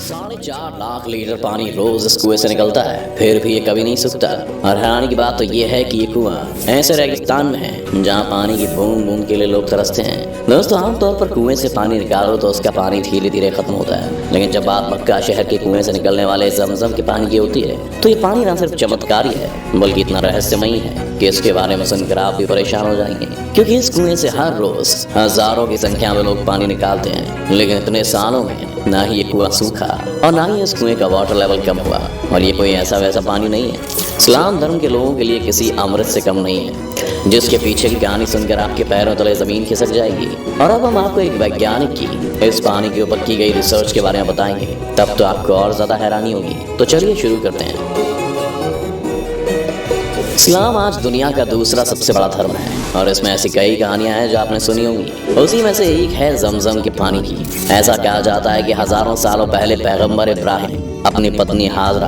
4.5 lakh litre पानी रोज इस कुएं से निकलता है, फिर भी ये कभी नहीं सूखता। और हैरानी की बात तो ये है कि ये कुआं ऐसे रेगिस्तान में है जहाँ पानी की बूंद बूंद के लिए लोग तरसते हैं। दोस्तों, आमतौर पर कुएं से पानी निकालो तो उसका पानी धीरे धीरे खत्म होता है, लेकिन जब बात मक्का शहर के कुएं से निकलने वाले जमजम के पानी की होती है तो ये पानी न सिर्फ चमत्कारी है बल्कि इतना रहस्यमयी है कि इसके बारे में सुनकर आप भी परेशान हो जाएंगे। क्योंकि इस कुएं से हर रोज हजारों की संख्या में लोग पानी निकालते हैं, लेकिन इतने सालों में ना ही ये कुआं सूखा और ना ही इस कुएं का वाटर लेवल कम हुआ। और ये कोई ऐसा वैसा पानी नहीं है, इस्लाम धर्म के लोगों के लिए किसी अमृत से कम नहीं है, जिसके पीछे की कहानी सुनकर आपके पैरों तले जमीन खिसक जाएगी। और अब हम आपको एक वैज्ञानिक की इस पानी के ऊपर की गई रिसर्च के बारे में बताएंगे, तब तो आपको और ज्यादा हैरानी होगी। तो चलिए शुरू करते हैं। इस्लाम आज दुनिया का दूसरा सबसे बड़ा धर्म है और इसमें ऐसी कई कहानियां हैं जो आपने सुनी होंगी। उसी में से एक है जमजम के पानी की। ऐसा कहा जाता है कि हजारों सालों पहले पैगंबर इब्राहिम अपनी पत्नी हाजरा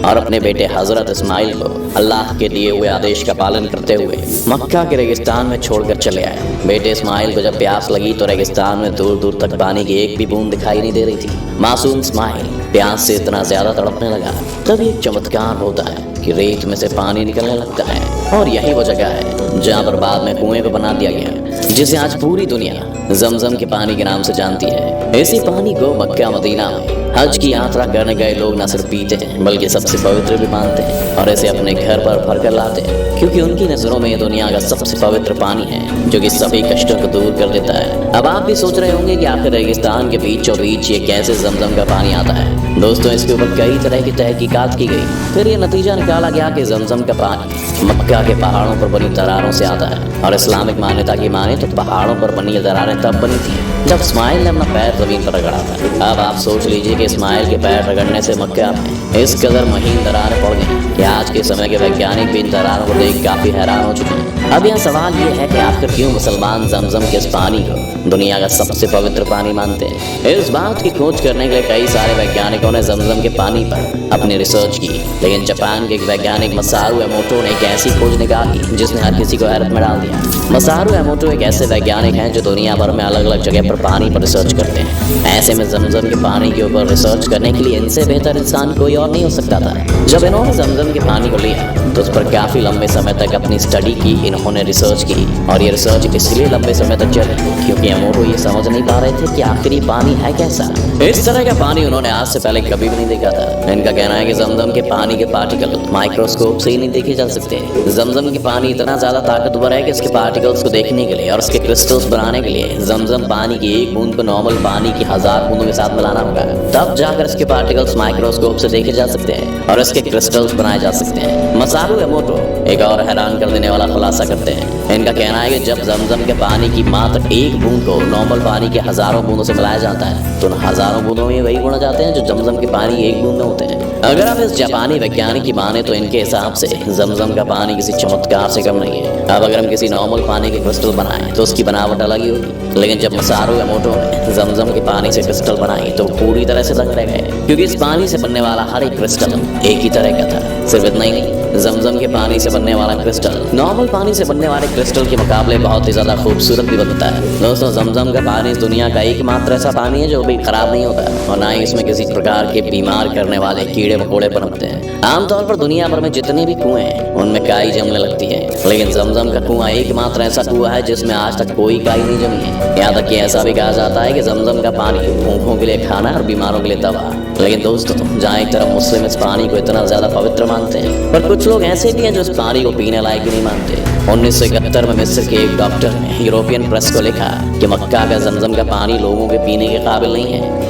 और अपने बेटे हजरत इस्माइल को अल्लाह के दिए हुए आदेश का पालन करते हुए मक्का के रेगिस्तान में छोड़कर चले आए। बेटे इस्माइल को जब प्यास लगी तो रेगिस्तान में दूर दूर तक पानी की एक भी बूंद दिखाई नहीं दे रही थी। मासूम इस्माइल प्यास से इतना ज्यादा तड़पने लगा। तभी एक चमत्कार होता है कि रेत में से पानी निकलने लगता है और यही वो जगह है जहाँ पर बाद में कुएं को बना दिया गया, जिसे आज पूरी दुनिया जमजम के पानी के नाम से जानती है। इसी पानी को मक्का मदीना में हज की यात्रा करने गए लोग न सिर्फ पीते हैं बल्कि सबसे पवित्र भी मानते हैं और इसे अपने घर पर भर कर लाते हैं, क्योंकि उनकी नजरों में दुनिया का सबसे पवित्र पानी है जो कि सभी कष्टों को दूर कर देता है। अब आप भी सोच रहे होंगे कि आखिर रेगिस्तान के बीचों बीच ये कैसे जमजम का पानी आता है। दोस्तों, इसके ऊपर कई तरह की तहकीकात की गई, फिर ये नतीजा निकाला गया कि जमजम का पानी मक्का के पहाड़ों पर बनी दरारों से आता है। और इस्लामिक मान्यता की माने तो पहाड़ों पर बनी ये दरारें तब बनी थी जब इस्माइल ने अपना पैर जमीन पर रगड़ा था। अब आप सोच लीजिए कि इस्माइल के पैर रगड़ने से मक्का में इस कदर महीन दरारें पड़ गई कि आज के समय के वैज्ञानिक भी इन दरारों को देख काफी हैरान हो चुके हैं। अब यहाँ सवाल ये है कि आखिर क्यों मुसलमान जमजम के इस पानी को दुनिया का सबसे पवित्र पानी मानते हैं। इस बात की खोज करने के लिए कई सारे वैज्ञानिकों ने जमजम के पानी पर अपनी रिसर्च की, लेकिन जापान के एक वैज्ञानिक मसारू एमोटो ने एक ऐसी खोज निकाली जिसने हर किसी को हैरत में डाल दिया। मसारू एमोटो एक ऐसे वैज्ञानिक हैं जो दुनिया भर में अलग अलग जगह पर पानी पर रिसर्च करते हैं। ऐसे में जमजम के पानी के ऊपर रिसर्च करने के लिए इनसे बेहतर इंसान कोई और नहीं हो सकता था। जब इन्होंने जमजम के पानी को लिया तो उस पर काफी लंबे समय तक अपनी स्टडी की, इन्होंने रिसर्च की। और ये रिसर्च इसलिए लंबे समय तक चली क्योंकि एमोटो ये समझ नहीं पा रहे थे कि आखिर ये पानी है कैसा। इस तरह का पानी उन्होंने आज से पहले कभी भी नहीं देखा था। इनका कहना है कि जमजम के पानी के पार्टिकल माइक्रोस्कोप से ही नहीं देखे जा सकते। जमजम के पानी इतना ज्यादा ताकतवर है कि इसके पार्टिकल्स को देखने के लिए और इसके क्रिस्टल्स बनाने के लिए जमजम पानी की एक बूंद को नॉर्मल पानी की 1000 बूंदों के साथ मिलाना होगा, तब जाकर इसके पार्टिकल्स माइक्रोस्कोप से देखे जा सकते हैं और इसके क्रिस्टल्स बनाए जा सकते हैं। मसारू एमोटो एक और हैरान कर देने वाला खुलासा करते हैं। इनका कहना है कि जब जमजम के पानी की मात्र एक बूंद को नॉर्मल पानी के हजारों बूंदों से मिलाया जाता है तो उन हजारों बूंदों में वही गुण जाते हैं जो जमजम के पानी एक बूंद में होते हैं। अगर आप इस जापानी वैज्ञानिक की माने तो इनके हिसाब से जमजम का पानी किसी चमत्कार से कम नहीं है। अब अगर हम किसी नॉर्मल पानी के क्रिस्टल बनाएं तो उसकी बनावट अलग ही होगी, लेकिन जब मसारू एमोटो ने जमजम के पानी से क्रिस्टल बनाई तो पूरी तरह से अलग रह गए, क्योंकि इस पानी से बनने वाला हर एक क्रिस्टल एक ही तरह का था। सिर्फ इतना ही नहीं, जमजम के पानी से बनने वाला क्रिस्टल नॉर्मल पानी से बनने वाले क्रिस्टल के मुकाबले बहुत ही ज्यादा खूबसूरत भी बनता है। दोस्तों, जमजम का पानी इस दुनिया का एकमात्र ऐसा पानी है जो भी खराब नहीं होता और ना ही इसमें किसी प्रकार के बीमार करने वाले कीड़े मकोड़े पनपते हैं। आमतौर पर दुनिया भर में जितने भी कुएं हैं उनमें काई जमने लगती है, लेकिन जमजम का कुआं एकमात्र ऐसा कुआं है जिसमें आज तक कोई काई नहीं जमी है। यहाँ तक कि ऐसा भी कहा जाता है कि जमजम का पानी भूखों के लिए खाना और बीमारों के लिए दवा। लेकिन दोस्तों, जहाँ एक तरफ मुस्लिम इस पानी को इतना ज्यादा पवित्र मानते हैं, पर कुछ लोग ऐसे भी हैं जो इस पानी को पीने लायक भी नहीं मानते। 1971 में मिस्र के एक डॉक्टर ने यूरोपियन प्रेस को लिखा कि मक्का का जमजम का पानी लोगों के पीने के काबिल नहीं है।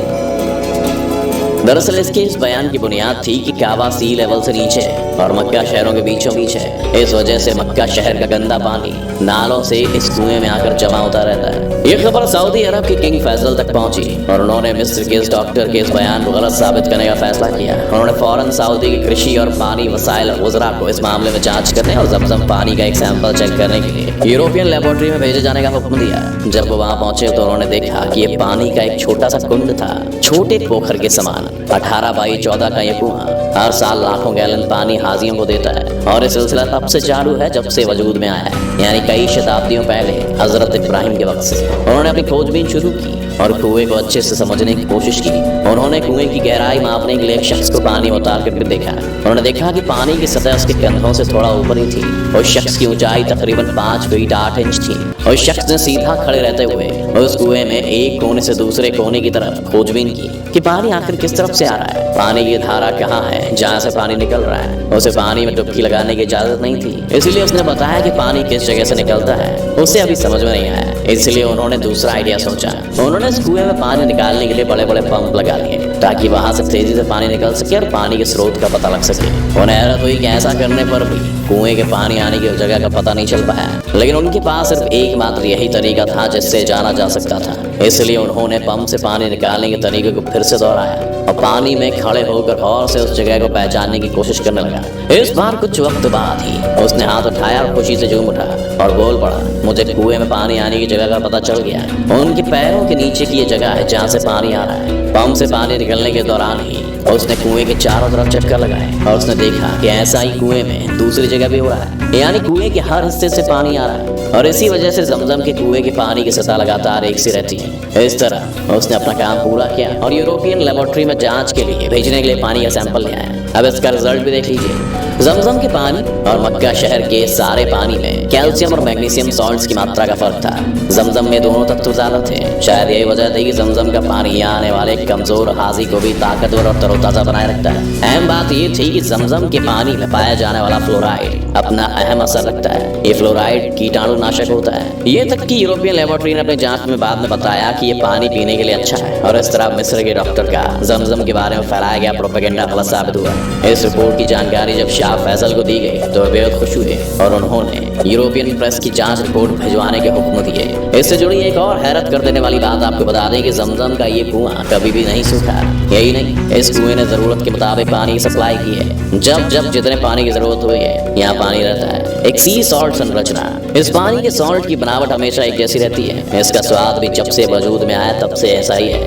दरअसल इसके इस बयान की बुनियाद थी कि काबा सी लेवल से नीचे है और मक्का शहरों के बीचों बीच है। इस वजह से मक्का शहर का गंदा पानी नालों से इस कुएं में आकर जमा होता रहता है। ये खबर सऊदी अरब के किंग फैसल तक पहुंची और उन्होंने मिस्र के इस डॉक्टर के इस बयान को गलत साबित करने का फैसला किया। उन्होंने फौरन सऊदी की कृषि और पानी वसाइल वज़रा को इस मामले में जांच करने और जमजम पानी का एक सैंपल चेक करने के लिए यूरोपियन लेबोरेटरी में भेजे जाने का हुक्म दिया। जब वो वहाँ पहुंचे तो उन्होंने देखा कि ये पानी का एक छोटा सा कुंड था, छोटे पोखर के समान। 18x14 का ये कुआं हर साल लाखों गैलन पानी हाजियों को देता है और ये सिलसिला तब से चालू है जब से वजूद में आया है, यानी कई शताब्दियों पहले हजरत इब्राहिम के वक्त से। उन्होंने अपनी खोजबीन शुरू की और कुएं को अच्छे से समझने की कोशिश की। उन्होंने कुएं की गहराई मापने के लिए एक शख्स को पानी में उतार कर देखा। उन्होंने देखा कि पानी की सतह उसके कंधों से थोड़ा ऊपर ही थी। उस शख्स की ऊंचाई तकरीबन 5 फीट 8 इंच थी। उस शख्स ने सीधा खड़े रहते हुए उस कुएं में एक कोने से दूसरे कोने की तरफ खोजबीन की कि पानी आखिर किस तरफ से आ रहा है, पानी की धारा कहाँ है जहाँ से पानी निकल रहा है। उसे पानी में डुबकी लगाने की इजाजत नहीं थी, इसलिए उसने बताया कि पानी किस जगह से निकलता है उसे अभी समझ में नहीं आया। इसलिए उन्होंने दूसरा आइडिया सोचा। उन्होंने इस कुएं में पानी निकालने के लिए बड़े बड़े पंप लगा दिए ताकि वहां से तेजी से पानी निकल सके और पानी के स्रोत का पता लग सके। उन्हें हैरत हुई कि ऐसा करने पर भी कुएं के पानी आने की जगह का पता नहीं चल पाया, लेकिन उनके पास सिर्फ एकमात्र यही तरीका था जिससे जाना जा सकता था। इसलिए उन्होंने पंप से पानी निकालने के तरीके को फिर से दोहराया और पानी में खड़े होकर और से उस जगह को पहचानने की कोशिश करने लगा। इस बार कुछ वक्त बाद ही उसने हाथ उठाया और खुशी से झूम उठा और बोल पड़ा, मुझे कुएं में पानी आने की जगह का पता चल गया। उनके पैरों के नीचे की ये जगह है जहाँ से पानी आ रहा है। पंप से पानी निकलने के दौरान ही उसने कुएं के चारों तरफ चक्कर लगाए और उसने देखा कि ऐसा ही कुएं में दूसरी जगह भी हो रहा है, यानी कुएं के हर हिस्से से पानी आ रहा है और इसी वजह से जमजम के कुएं के पानी की सतह लगातार एक सी रहती है। इस तरह उसने अपना काम पूरा किया और यूरोपियन लेबोरेटरी में जांच के लिए भेजने के लिए पानी का सैंपल ले आया। अब इसका रिजल्ट भी देख लीजिए। जमजम के पानी और मक्का शहर के सारे पानी में कैल्शियम और मैग्नीशियम सॉल्ट्स की मात्रा का फर्क था। जमजम में दोनों तत्व ज्यादा थे। शायद यही वजह थी कि जमजम का पानी यहाँ आने वाले कमजोर हाजी को भी ताकतवर और तरोताजा बनाए रखता है। अहम बात ये थी कि जमजम के पानी में पाया जाने वाला फ्लोराइड अपना अहम असर रखता है। ये फ्लोराइड कीटाणुनाशक होता है। ये तक कि यूरोपियन लेबोरेटरी ने अपनी जांच में बाद में बताया कि ये पानी पीने के लिए अच्छा है। और इस तरह मिस्र के डॉक्टर का जमजम के बारे में फैलाया गया प्रोपेगेंडा गलत साबित हुआ। इस रिपोर्ट की जानकारी जब शाह फैसल को दी गई तो बेहद खुश हुए और उन्होंने यूरोपियन प्रेस की जांच रिपोर्ट भिजवाने के हुक्म दिए। इससे जुड़ी एक और हैरत कर देने वाली बात आपको बता दें कि जमजम का ये कुआं कभी भी नहीं सूखा। यही नहीं, इस कुएं ने जरूरत के मुताबिक पानी सप्लाई की है। जब जब जितने पानी की जरूरत हुई है यहाँ पानी रहता है। एक सी सॉल्ट संरचना। इस पानी के सॉल्ट की बनावट हमेशा एक जैसी रहती है। इसका स्वाद भी जब से वजूद में आया तब से ऐसा ही है।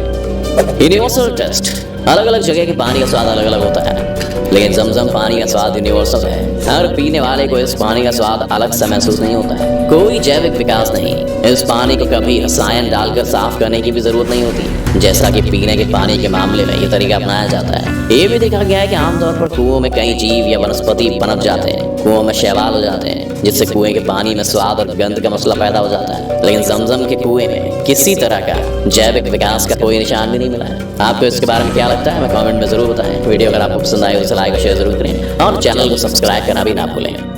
Universal test. अलग अलग जगह के पानी का स्वाद अलग अलग होता है, लेकिन जमजम पानी का स्वाद यूनिवर्सल है। हर पीने वाले को इस पानी का स्वाद अलग सा महसूस नहीं होता है। कोई जैविक विकास नहीं। इस पानी को कभी रसायन डालकर साफ करने की भी जरूरत नहीं होती, जैसा कि पीने के पानी के मामले में ये तरीका अपनाया जाता है। ये भी देखा गया है कि आमतौर पर कुओं में कई जीव या वनस्पति पनप जाते हैं, कुओं में शैवाल हो जाते हैं, जिससे कुएं के पानी में स्वाद और गंध का मसला पैदा हो जाता है। लेकिन जमजम के कुएं में किसी तरह का जैविक विकास का कोई निशान भी नहीं मिला है। आपको इसके बारे में क्या लगता है हमें कमेंट में जरूर बताएं। वीडियो अगर आपको पसंद आए तो लाइक और शेयर जरूर करें और चैनल को सब्सक्राइब करना भी ना भूलें।